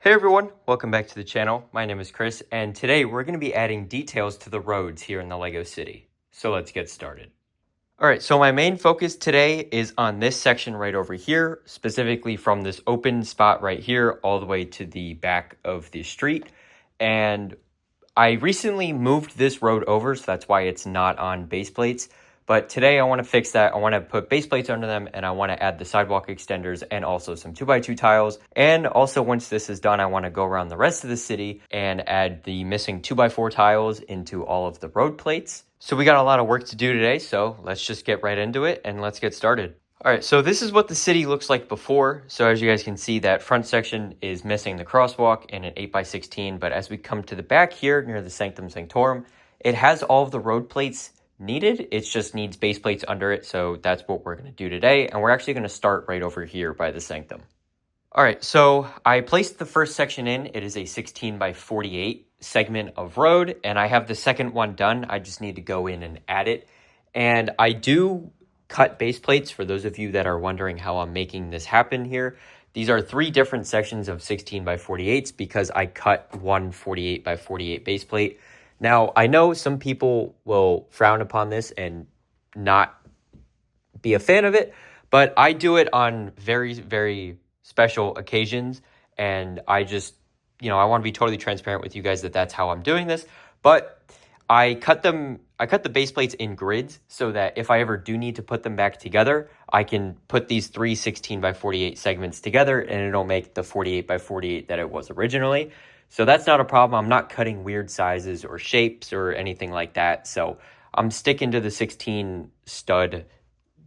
Hey everyone, welcome back to the channel. My name is Chris, and today we're going to be adding details to the roads here in the LEGO City. So let's get started. Alright, so my main focus today is on this section right over here, specifically from this open spot right here all the way to the back of the street. And I recently moved this road over, so that's why it's not on base plates. But today I want to fix that. I want to put base plates under them, and I want to add the sidewalk extenders and also some 2x2 tiles. And also once this is done, I want to go around the rest of the city and add the missing 2x4 tiles into all of the road plates. So we got a lot of work to do today, so let's just get right into it and let's get started. All right, so this is what the city looks like before. So as you guys can see, that front section is missing the crosswalk and an 8x16. But as we come to the back here near the Sanctum Sanctorum, it has all of the road plates needed. It just needs base plates under it. So that's what we're going to do today. And we're actually going to start right over here by the Sanctum. All right, so I placed the first section in. It is a 16x48 segment of road. And I have the second one done. I just need to go in and add it. And I do cut base plates for those of you that are wondering how I'm making this happen here. These are three different sections of 16x48s because I cut one 48x48 base plate. Now, I know some people will frown upon this and not be a fan of it, but I do it on very, very special occasions. And I just, I want to be totally transparent with you guys that that's how I'm doing this. But I cut the base plates in grids so that if I ever do need to put them back together, I can put these three 16x48 segments together and it'll make the 48x48 that it was originally. So that's not a problem. I'm not cutting weird sizes or shapes or anything like that. So I'm sticking to the 16 stud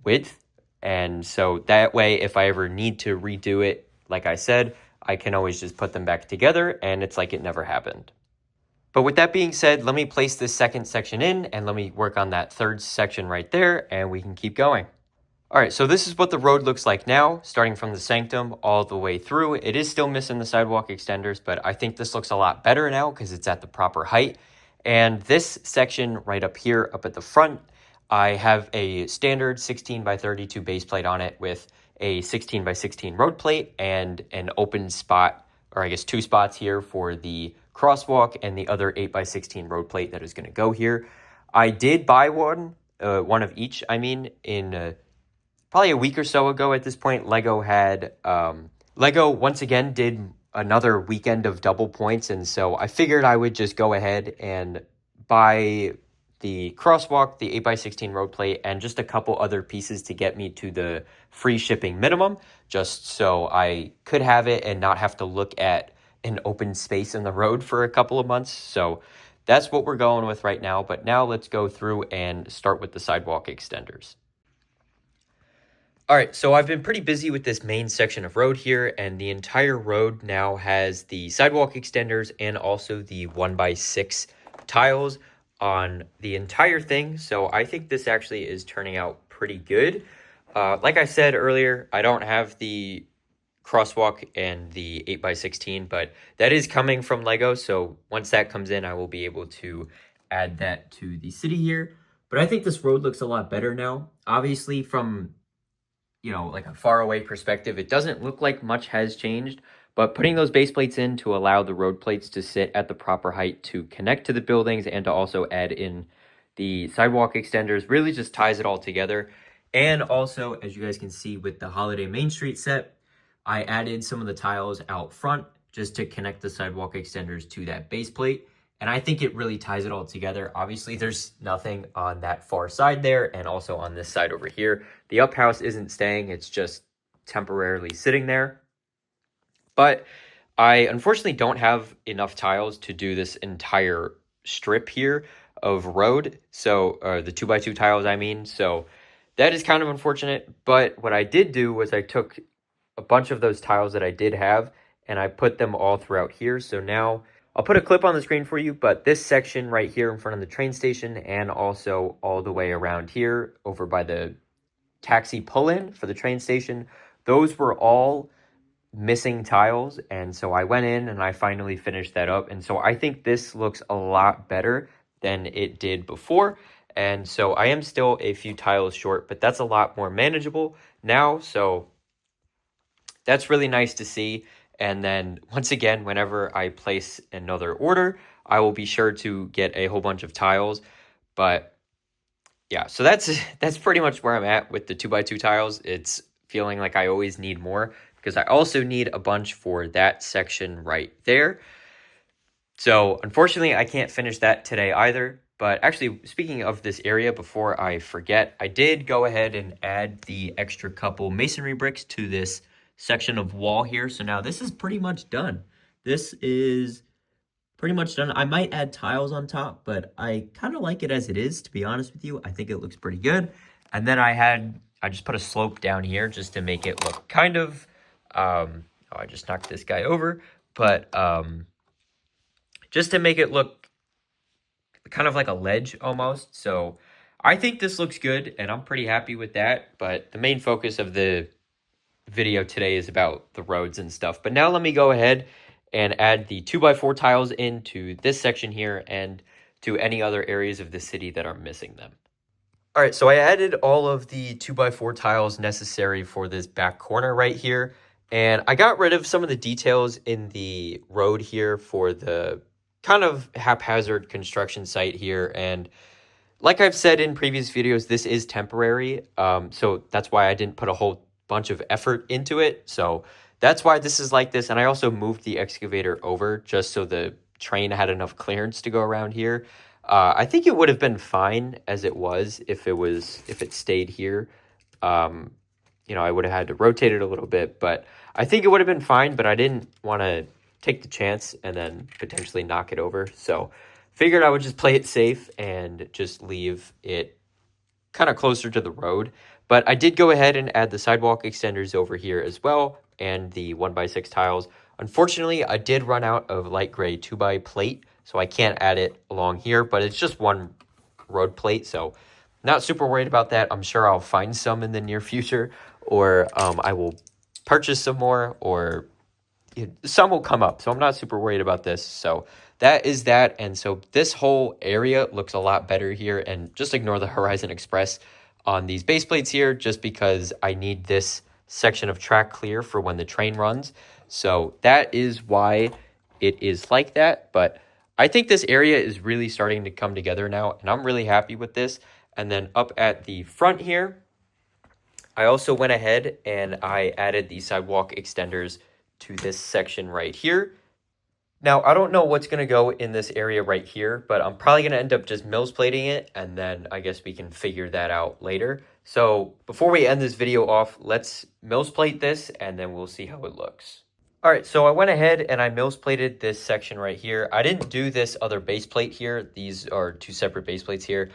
width. And so that way, if I ever need to redo it, like I said, I can always just put them back together and it's like it never happened. But with that being said, let me place this second section in and let me work on that third section right there and we can keep going. All right, so this is what the road looks like now, starting from the Sanctum all the way through. It is still missing the sidewalk extenders, but I think this looks a lot better now because it's at the proper height. And this section right up here, up at the front, I have a standard 16x32 base plate on it with a 16x16 road plate and an open spot, or I guess two spots here for the crosswalk and the other 8x16 road plate that is going to go here. I did buy one of each, in probably a week or so ago at this point. Lego once again did another weekend of double points, and so I figured I would just go ahead and buy the crosswalk, the 8x16 road plate, and just a couple other pieces to get me to the free shipping minimum, just so I could have it and not have to look at an open space in the road for a couple of months. So that's what we're going with right now. But now let's go through and start with the sidewalk extenders. All right, so I've been pretty busy with this main section of road here, and the entire road now has the sidewalk extenders and also the 1x6 tiles on the entire thing. So I think this actually is turning out pretty good. Like I said earlier, I don't have the crosswalk and the 8x16, but that is coming from Lego. So once that comes in, I will be able to add that to the city here. But I think this road looks a lot better now. Obviously from like a far away perspective, it doesn't look like much has changed, but putting those base plates in to allow the road plates to sit at the proper height to connect to the buildings and to also add in the sidewalk extenders really just ties it all together. And also, as you guys can see with the Holiday Main Street set, I added some of the tiles out front just to connect the sidewalk extenders to that base plate. And I think it really ties it all together. Obviously, there's nothing on that far side there and also on this side over here. The up house isn't staying. It's just temporarily sitting there. But I unfortunately don't have enough tiles to do this entire strip here of road. So the 2x2 tiles, So that is kind of unfortunate. But what I did do was I took a bunch of those tiles that I did have and I put them all throughout here. So now I'll put a clip on the screen for you, but this section right here in front of the train station and also all the way around here over by the taxi pull-in for the train station, those were all missing tiles. And so I went in and I finally finished that up. And so I think this looks a lot better than it did before. And so I am still a few tiles short, but that's a lot more manageable now. So that's really nice to see. And then once again, whenever I place another order, I will be sure to get a whole bunch of tiles. But yeah, so that's pretty much where I'm at with the 2x2 tiles. It's feeling like I always need more because I also need a bunch for that section right there. So unfortunately, I can't finish that today either. But actually, speaking of this area, before I forget, I did go ahead and add the extra couple masonry bricks to this section of wall here. So now this is pretty much done. This is pretty much done. I might add tiles on top, but I kind of like it as it is, to be honest with you. I think it looks pretty good. And then I just put a slope down here just to make it look kind of, oh, I just knocked this guy over, but just to make it look kind of like a ledge almost. So I think this looks good and I'm pretty happy with that. But the main focus of the video today is about the roads and stuff. But now let me go ahead and add the 2x4 tiles into this section here and to any other areas of the city that are missing them. All right, so I added all of the 2x4 tiles necessary for this back corner right here. And I got rid of some of the details in the road here for the kind of haphazard construction site here. And like I've said in previous videos, this is temporary. So that's why I didn't put a whole bunch of effort into it. So that's why this is like this. And I also moved the excavator over just so the train had enough clearance to go around here. I think it would have been fine as it was if it stayed here. You know, I would have had to rotate it a little bit, but I think it would have been fine, but I didn't want to take the chance and then potentially knock it over. So figured I would just play it safe and just leave it kind of closer to the road. But I did go ahead and add the sidewalk extenders over here as well and the 1x6 tiles. Unfortunately, I did run out of light gray 2x plate, so I can't add it along here, but it's just one road plate, so not super worried about that. I'm sure I'll find some in the near future, or I will purchase some more, or some will come up, so I'm not super worried about this. So that is that, and so this whole area looks a lot better here, and just ignore the Horizon Express on these base plates here, just because I need this section of track clear for when the train runs. So that is why it is like that, but I think this area is really starting to come together now, and I'm really happy with this. And then up at the front here, I also went ahead and I added the sidewalk extenders to this section right here. Now, I don't know what's going to go in this area right here, but I'm probably going to end up just mills plating it, and then I guess we can figure that out later. So before we end this video off, let's mills plate this, and then we'll see how it looks. All right, so I went ahead and I mills plated this section right here. I didn't do this other base plate here. These are two separate base plates here.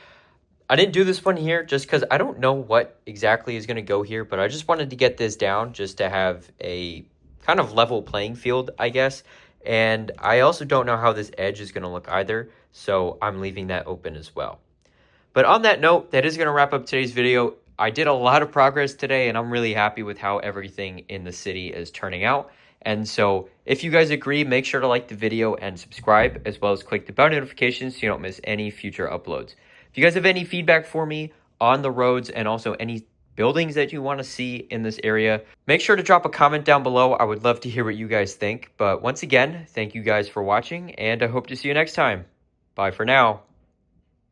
I didn't do this one here just because I don't know what exactly is going to go here, but I just wanted to get this down just to have a kind of level playing field, I guess. And I also don't know how this edge is going to look either, so I'm leaving that open as well. But on that note, that is going to wrap up today's video. I did a lot of progress today, and I'm really happy with how everything in the city is turning out. And so if you guys agree, make sure to like the video and subscribe, as well as click the bell notifications so you don't miss any future uploads. If you guys have any feedback for me on the roads and also any buildings that you want to see in this area, make sure to drop a comment down below. I would love to hear what you guys think. But once again, thank you guys for watching, and I hope to see you next time. Bye for now.